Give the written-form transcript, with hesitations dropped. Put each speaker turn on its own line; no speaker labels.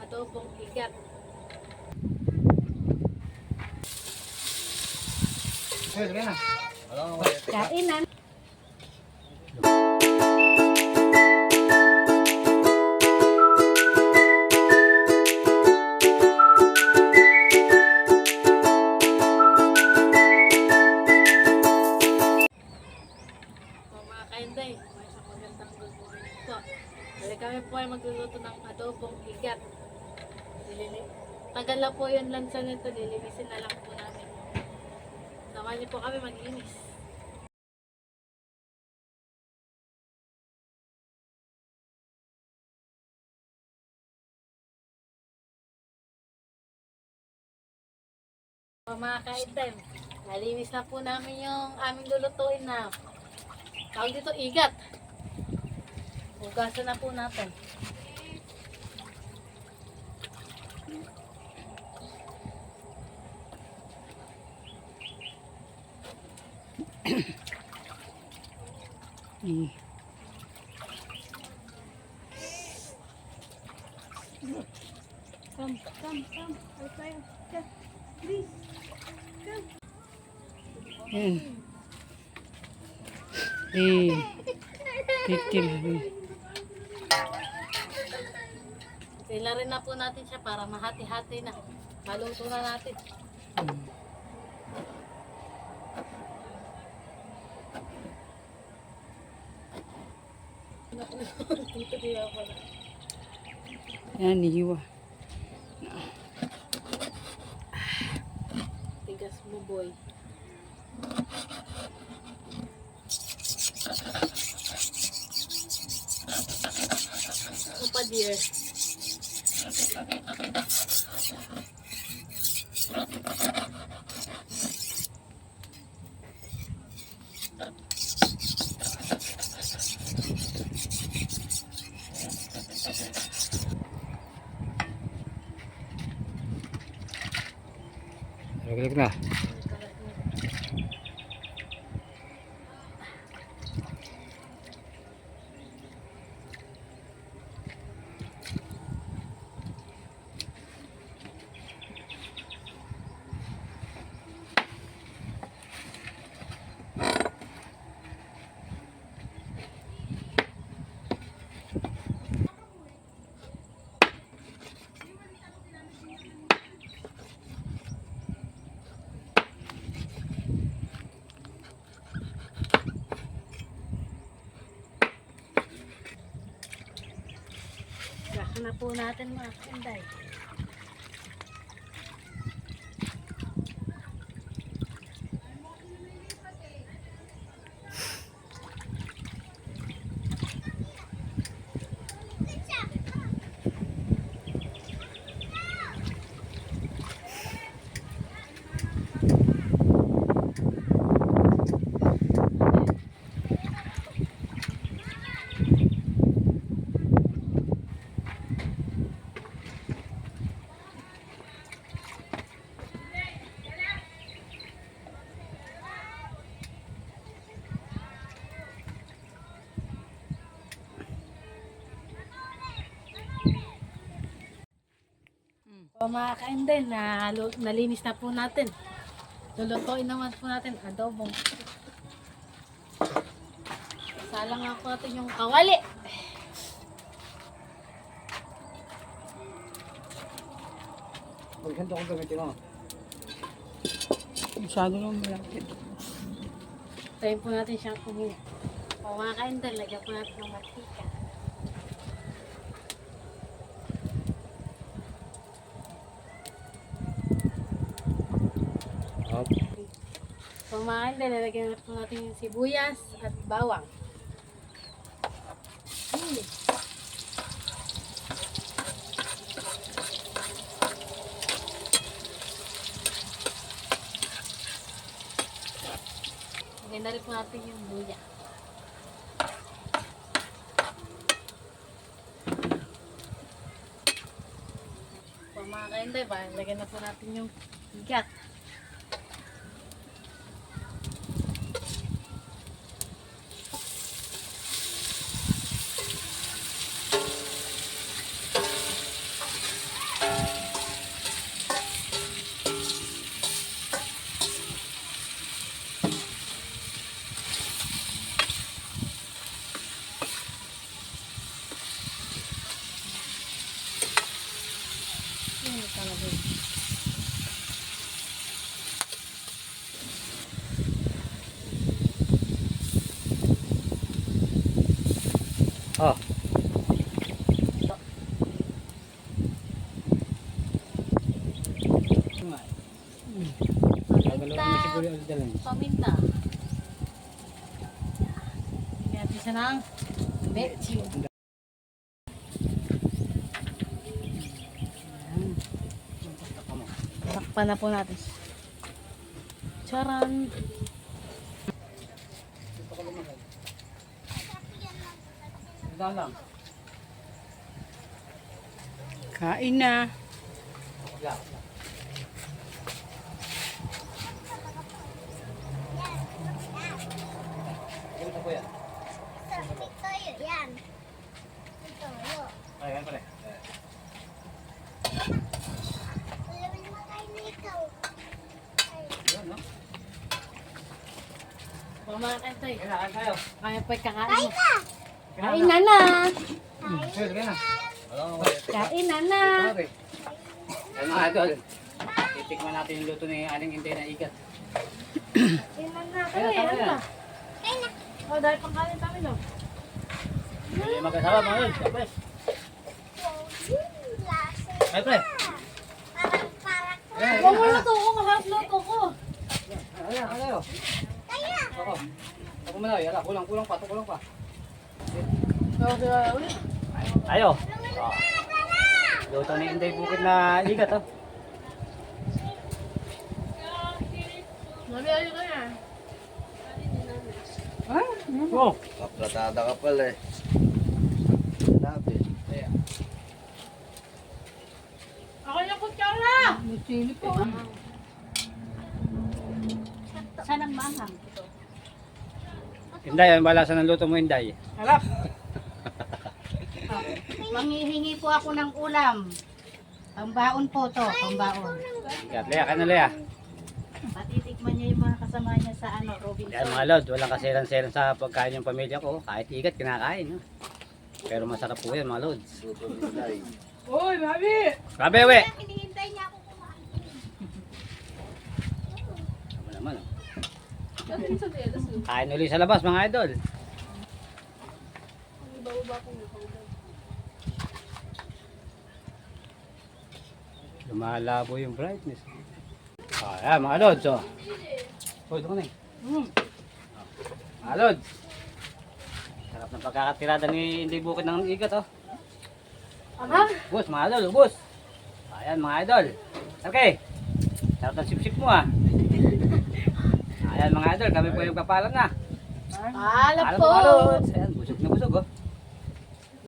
adobong igat. Kainan. Mga kainday, may isang magandang good morning po. Dali kami po ay magluluto ng adobong igat. Tagal na po yung lansa nito, lilinisin na lang po namin. Samahan niyo po kami maglinis. Mga kainday, nalinis na po namin yung aming lulutuin na tawag dito igat. Hugasan na po natin. Come. Please. Come.
Titil.
Tilarin na po natin siya para mahati-hati na. Maluto na natin. Dito kaya pala.
Yan, hiwa.
Tigas mo, boy. Opa, dear.
Laglag na.
Gasa na po natin mga kanday. So mga kainday, nalinis na po natin. Lulutuin naman po natin adobong. Salang nga po natin yung kawali.
Pagkanta ko gamitin mo. Masyado naman malapit.
Tayo po natin siyang kumiya. O mga kainday, lagyan po natin ng mantika. So mga kainday, lalagyan na po natin yung sibuyas at bawang. Lagyan na rin po natin yung luya. So mga kainday, lagyan na po natin yung igat. natin.
Oh.
Paminta. Paminta. Kaya natin siya ng betchin. Takpan na po natin. Charan!
Dalang.
Kain na.
Ito po yan.
Toyo yan. Toyo.
Ay, yan pala.
Alam mo kayo na ikaw.
Yun, no?
Mamakain tayo.
Kailangan kayo.
Kaya pa'y kakain
Kain
mo.
ka.
Kain na na!
Sige, sige na.
Kain na na!
Sorry. Yan mga idol. Titikman natin yung luto ni Aling Intay na ikat.
Kain na na.
Kaya, tama
Ano
yan.
na?
Kain na.
Oh, dahil pangkain tayo no?
Hindi magkasama mga idol. Kapres.
Lasa.
Ay, pre.
Parang
Ayan,
Huwag mo luto ko, mahal luto ko.
ayan, ayan.
kaya.
Ako. Ako muna. Yala, kulang pa. Kulang pa. Ayo. Oh. Luto ni Inday Bukid na ikat, oh.
Mami, ayun ka na.
Oh.
Kapratada ka pala eh. Sinabi.
Ako yung kutsara!
May chili po.
Saan ang manghang?
Inday, ang balasa ng luto mo, Inday.
Harap.
Manghihingi po ako ng ulam. Pambaon po to, pambaon.
Ikat, Lea, ka na, Lea.
Patitikman niya yung mga kasama niya sa
Yan
Robinson.
mga lord, walang kaselan-selan sa pagkain ng pamilya ko. Kahit ikat, kinakain. No? Pero masarap po yan mga lods.
Luto ni Inday.
Uy, mami!
Grabe, we!
Hinihintay niya ako kumain.
Tama naman, oh. Kain ulit sa labas mga idol. Lumalabo yung brightness. Ayan mga lods, oh. Uy, doon ka na eh. Mga lods. Sarap ng pagkakatirada ni Inday Bukid ng ikat, oh.
Ama?
Bus, mga idol, bus. Ayan mga idol. Okay. Sarap ng sip-sip mo, ah. Ayan mga idol, kami po yung kapalan na.
Alam
Alam
po!
mga lods. Ayan, busog na busog, oh.